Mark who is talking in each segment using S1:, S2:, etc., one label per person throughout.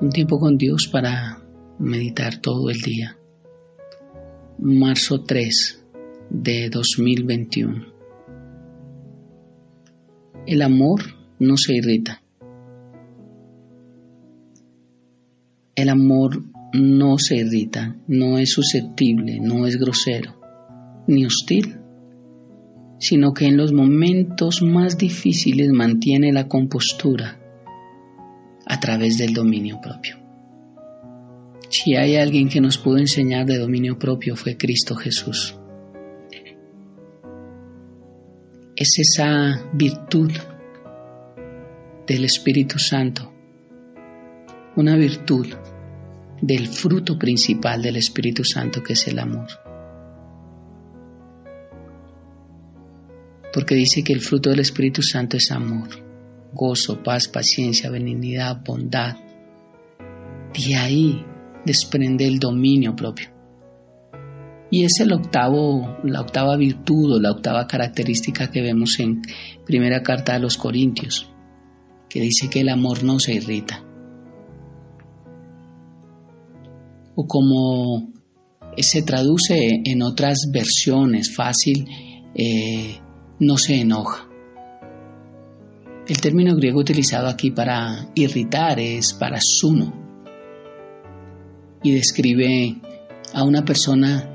S1: Un tiempo con Dios para meditar todo el día. Marzo 3 de 2021. El amor no se irrita. El amor no se irrita, no es susceptible, no es grosero, ni hostil, sino que en los momentos más difíciles mantiene la compostura a través del dominio propio. Si hay alguien que nos pudo enseñar de dominio propio fue Cristo Jesús. Es esa virtud del Espíritu Santo, una virtud del fruto principal del Espíritu Santo, que es el amor. Porque dice que el fruto del Espíritu Santo es amor, gozo, paz, paciencia, benignidad, bondad. De ahí desprende el dominio propio. Y es la octava virtud o la octava característica que vemos en primera carta a los Corintios, que dice que el amor no se irrita. O como se traduce en otras versiones fácil, no se enoja. El término griego utilizado aquí para irritar es parasuno y describe a una persona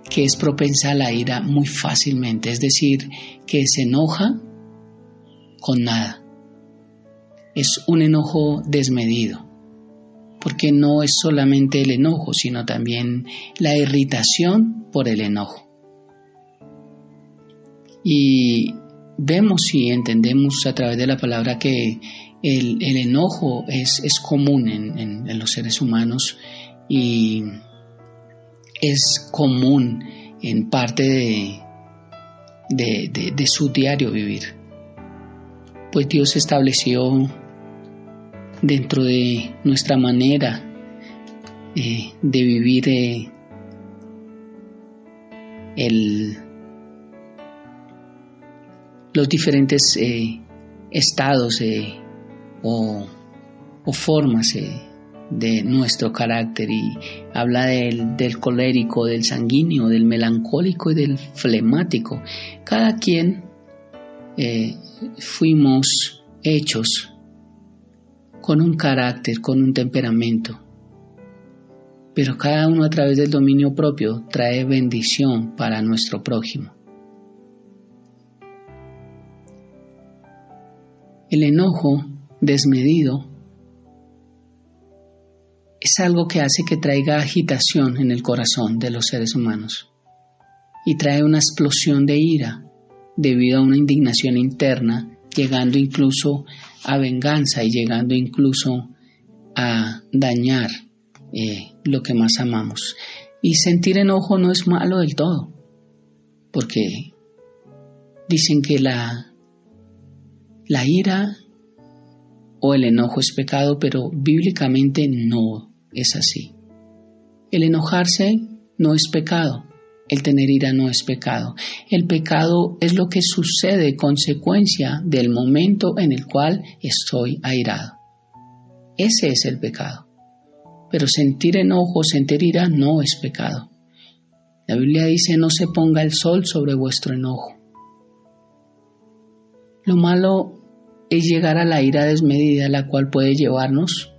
S1: que es propensa a la ira muy fácilmente, es decir, que se enoja con nada. Es un enojo desmedido, porque no es solamente el enojo, sino también la irritación por el enojo. Y vemos y entendemos a través de la palabra que el enojo es común en los seres humanos y es común en parte de su diario vivir. Pues Dios estableció dentro de nuestra manera de vivir los diferentes estados o formas de nuestro carácter, y habla del colérico, del sanguíneo, del melancólico y del flemático. Cada quien fuimos hechos con un carácter, con un temperamento, pero cada uno a través del dominio propio trae bendición para nuestro prójimo. El enojo desmedido es algo que hace que traiga agitación en el corazón de los seres humanos y trae una explosión de ira debido a una indignación interna, llegando incluso a venganza y llegando incluso a dañar lo que más amamos. Y sentir enojo no es malo del todo, porque dicen que la ira o el enojo es pecado, pero bíblicamente no es así. El enojarse no es pecado, el tener ira no es pecado. El pecado es lo que sucede consecuencia del momento en el cual estoy airado. Ese es el pecado. Pero sentir enojo, sentir ira no es pecado. La Biblia dice: no se ponga el sol sobre vuestro enojo. Lo malo es llegar a la ira desmedida, la cual puede llevarnos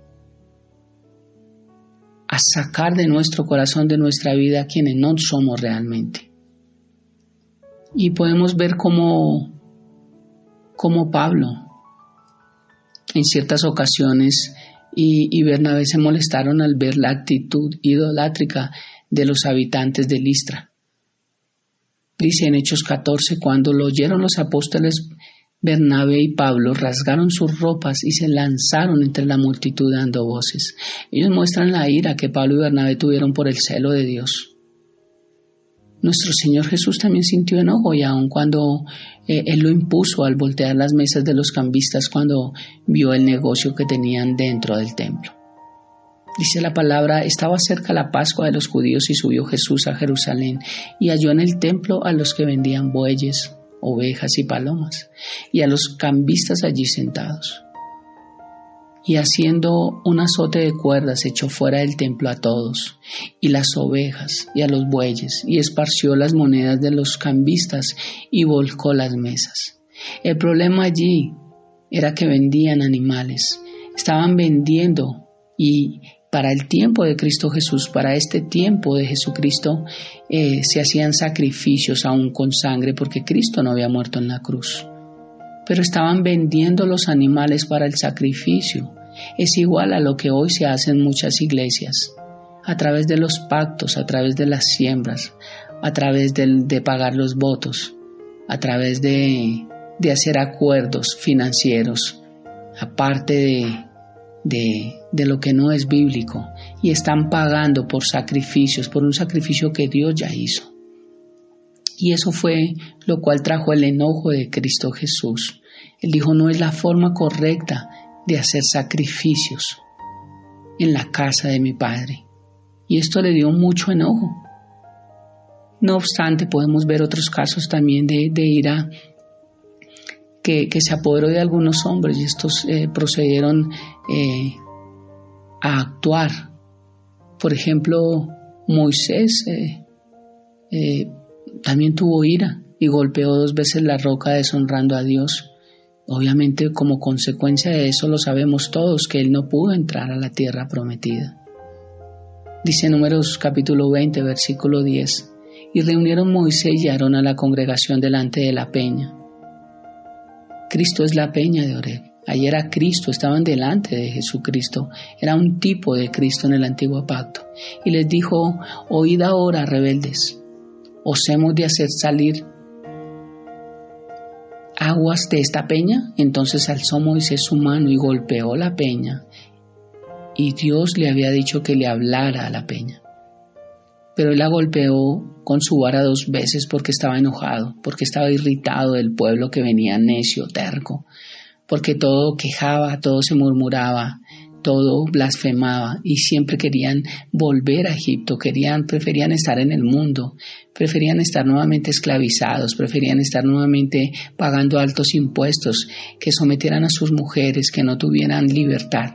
S1: a sacar de nuestro corazón, de nuestra vida, a quienes no somos realmente. Y podemos ver cómo Pablo, en ciertas ocasiones, y Bernabé se molestaron al ver la actitud idolátrica de los habitantes de Listra. Dice en Hechos 14, cuando lo oyeron los apóstoles, Bernabé y Pablo rasgaron sus ropas y se lanzaron entre la multitud dando voces. Ellos muestran la ira que Pablo y Bernabé tuvieron por el celo de Dios. Nuestro Señor Jesús también sintió enojo, y aun cuando Él lo impuso al voltear las mesas de los cambistas cuando vio el negocio que tenían dentro del templo. Dice la palabra: estaba cerca la Pascua de los judíos y subió Jesús a Jerusalén y halló en el templo a los que vendían bueyes, ovejas y palomas, y a los cambistas allí sentados. Y haciendo un azote de cuerdas echó fuera del templo a todos, y las ovejas, y a los bueyes, y esparció las monedas de los cambistas, y volcó las mesas. El problema allí era que vendían animales, estaban vendiendo, y para el tiempo de Cristo Jesús, para este tiempo de Jesucristo, se hacían sacrificios aún con sangre, porque Cristo no había muerto en la cruz. Pero estaban vendiendo los animales para el sacrificio. Es igual a lo que hoy se hace en muchas iglesias, a través de los pactos, a través de las siembras, a través de pagar los votos, a través de hacer acuerdos financieros, aparte de lo que no es bíblico, y están pagando por sacrificios, por un sacrificio que Dios ya hizo. Y eso fue lo cual trajo el enojo de Cristo Jesús. Él dijo, no es la forma correcta de hacer sacrificios en la casa de mi Padre. Y esto le dio mucho enojo. No obstante, podemos ver otros casos también de ira que se apoderó de algunos hombres, y estos procedieron a actuar. Por ejemplo, Moisés también tuvo ira y golpeó 2 veces la roca deshonrando a Dios. Obviamente, como consecuencia de eso, lo sabemos todos, que él no pudo entrar a la tierra prometida. Dice Números capítulo 20, versículo 10, y reunieron Moisés y Aarón a la congregación delante de la peña. Cristo es la peña de Oreb. Allí era Cristo, estaban delante de Jesucristo. Era un tipo de Cristo en el antiguo pacto. Y les dijo, oíd ahora, rebeldes, ¿os hemos de hacer salir aguas de esta peña? Entonces alzó Moisés su mano y golpeó la peña. Y Dios le había dicho que le hablara a la peña. Pero él la golpeó con su vara 2 veces porque estaba enojado, porque estaba irritado del pueblo que venía necio, terco, porque todo quejaba, todo se murmuraba, todo blasfemaba y siempre querían volver a Egipto, preferían estar en el mundo, preferían estar nuevamente esclavizados, preferían estar nuevamente pagando altos impuestos, que sometieran a sus mujeres, que no tuvieran libertad,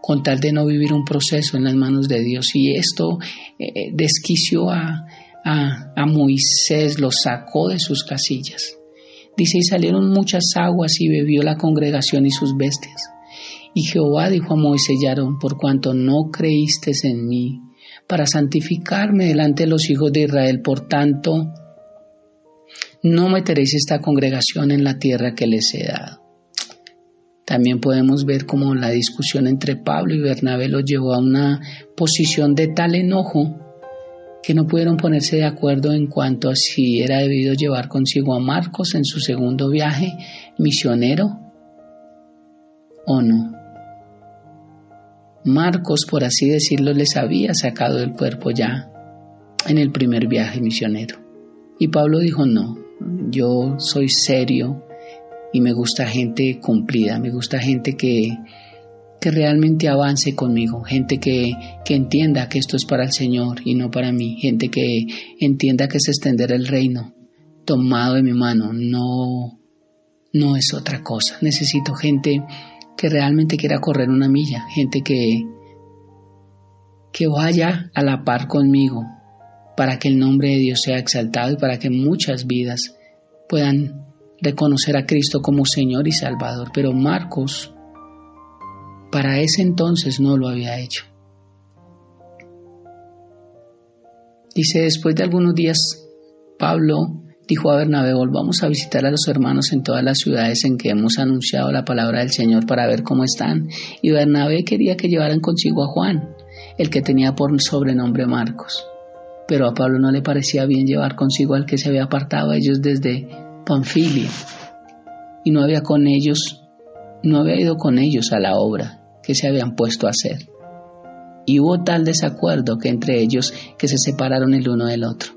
S1: con tal de no vivir un proceso en las manos de Dios. Y esto desquició a Moisés, lo sacó de sus casillas. Dice, y salieron muchas aguas y bebió la congregación y sus bestias. Y Jehová dijo a Moisés y Aarón, por cuanto no creísteis en mí, para santificarme delante de los hijos de Israel, por tanto, no meteréis esta congregación en la tierra que les he dado. También podemos ver cómo la discusión entre Pablo y Bernabé los llevó a una posición de tal enojo que no pudieron ponerse de acuerdo en cuanto a si era debido llevar consigo a Marcos en su segundo viaje misionero o no. Marcos, por así decirlo, les había sacado del cuerpo ya en el primer viaje misionero. Y Pablo dijo, no, yo soy serio y me gusta gente cumplida, me gusta gente que realmente avance conmigo, gente que entienda que esto es para el Señor y no para mí, gente que entienda que es extender el reino tomado de mi mano, no es otra cosa. Necesito gente que realmente quiera correr una milla, gente que vaya a la par conmigo para que el nombre de Dios sea exaltado y para que muchas vidas puedan reconocer a Cristo como Señor y Salvador. Pero Marcos para ese entonces no lo había hecho. Dice, después de algunos días, Pablo dijo a Bernabé, volvamos a visitar a los hermanos en todas las ciudades en que hemos anunciado la palabra del Señor para ver cómo están. Y Bernabé quería que llevaran consigo a Juan, el que tenía por sobrenombre Marcos. Pero a Pablo no le parecía bien llevar consigo al que se había apartado a ellos desde Panfilia y no había ido con ellos a la obra que se habían puesto a hacer. Y hubo tal desacuerdo que entre ellos que se separaron el uno del otro.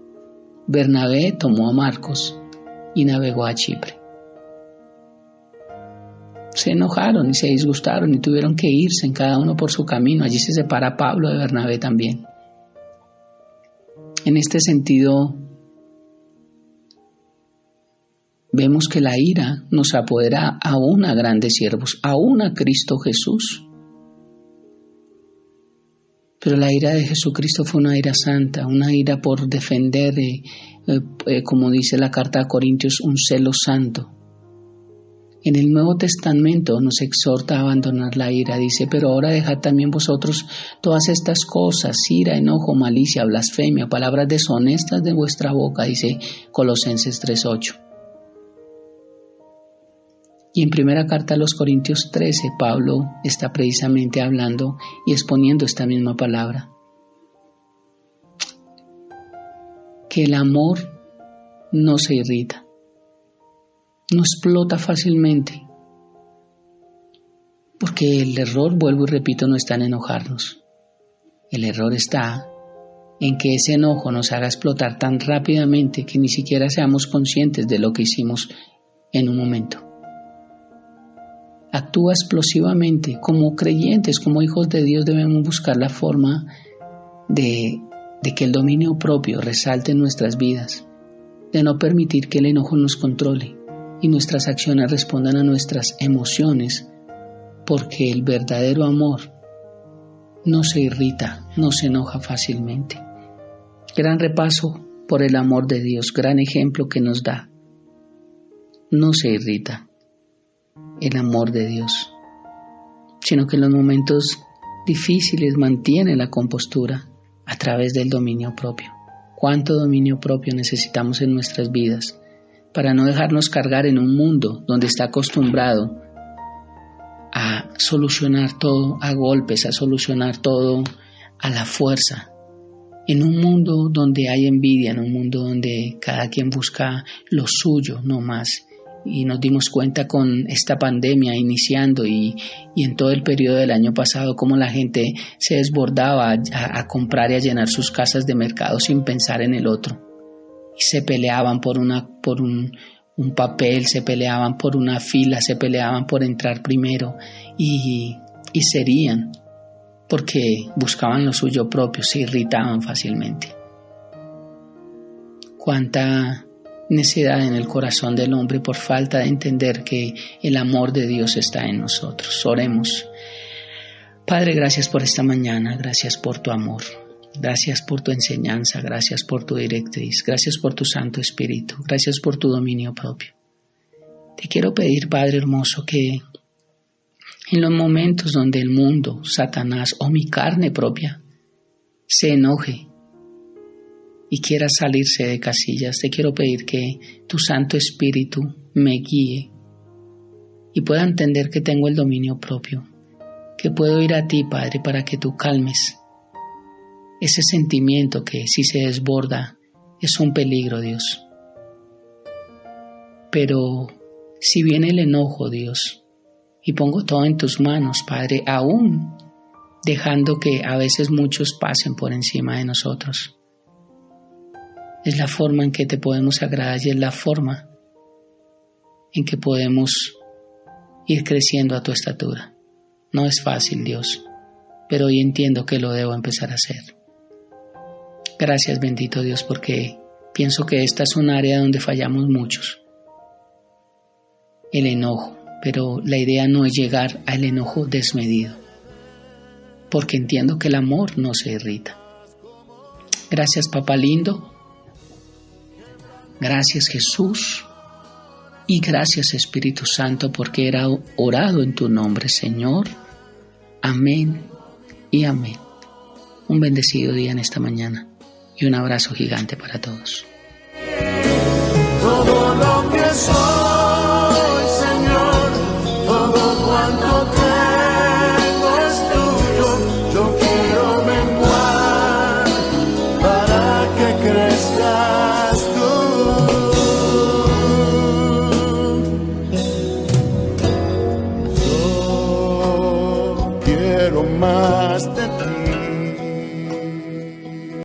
S1: Bernabé tomó a Marcos y navegó a Chipre. Se enojaron y se disgustaron y tuvieron que irse en cada uno por su camino. Allí se separa Pablo de Bernabé también. En este sentido, vemos que la ira nos apodera aún a grandes siervos, aún a Cristo Jesús. Pero la ira de Jesucristo fue una ira santa, una ira por defender, como dice la carta a Corintios, un celo santo. En el Nuevo Testamento nos exhorta a abandonar la ira, dice, pero ahora dejad también vosotros todas estas cosas, ira, enojo, malicia, blasfemia, palabras deshonestas de vuestra boca, dice Colosenses 3:8. Y en primera carta a los Corintios 13, Pablo está precisamente hablando y exponiendo esta misma palabra. Que el amor no se irrita, no explota fácilmente, porque el error, vuelvo y repito, no está en enojarnos. El error está en que ese enojo nos haga explotar tan rápidamente que ni siquiera seamos conscientes de lo que hicimos en un momento. Actúa explosivamente. Como creyentes, como hijos de Dios, debemos buscar la forma de que el dominio propio resalte en nuestras vidas, de no permitir que el enojo nos controle y nuestras acciones respondan a nuestras emociones, porque el verdadero amor no se irrita, no se enoja fácilmente. Gran repaso por el amor de Dios, gran ejemplo que nos da. No se irrita el amor de Dios, sino que en los momentos difíciles mantiene la compostura a través del dominio propio. ¿Cuánto dominio propio necesitamos en nuestras vidas para no dejarnos cargar en un mundo donde está acostumbrado a solucionar todo a golpes, a solucionar todo a la fuerza? En un mundo donde hay envidia, en un mundo donde cada quien busca lo suyo, no más. Y nos dimos cuenta con esta pandemia iniciando y en todo el periodo del año pasado cómo la gente se desbordaba a comprar y a llenar sus casas de mercado sin pensar en el otro. Y se peleaban por un papel, se peleaban por una fila, se peleaban por entrar primero y serían porque buscaban lo suyo propio, se irritaban fácilmente. Cuánta necedad en el corazón del hombre por falta de entender que el amor de Dios está en nosotros. Oremos. Padre, gracias por esta mañana, gracias por tu amor, gracias por tu enseñanza, gracias por tu directriz, gracias por tu Santo Espíritu, gracias por tu dominio propio. Te quiero pedir, Padre hermoso, que en los momentos donde el mundo, Satanás o mi carne propia se enoje y quiera salirse de casillas, te quiero pedir que tu Santo Espíritu me guíe y pueda entender que tengo el dominio propio, que puedo ir a ti, Padre, para que tú calmes ese sentimiento que si se desborda es un peligro, Dios. Pero si viene el enojo, Dios, y pongo todo en tus manos, Padre, aún dejando que a veces muchos pasen por encima de nosotros, es la forma en que te podemos agradar y es la forma en que podemos ir creciendo a tu estatura. No es fácil, Dios, pero hoy entiendo que lo debo empezar a hacer. Gracias, bendito Dios, porque pienso que esta es un área donde fallamos muchos. El enojo, pero la idea no es llegar al enojo desmedido, porque entiendo que el amor no se irrita. Gracias, Papá lindo. Gracias, Jesús. Y gracias, Espíritu Santo, porque era orado en tu nombre, Señor. Amén y amén. Un bendecido día en esta mañana y un abrazo gigante para todos.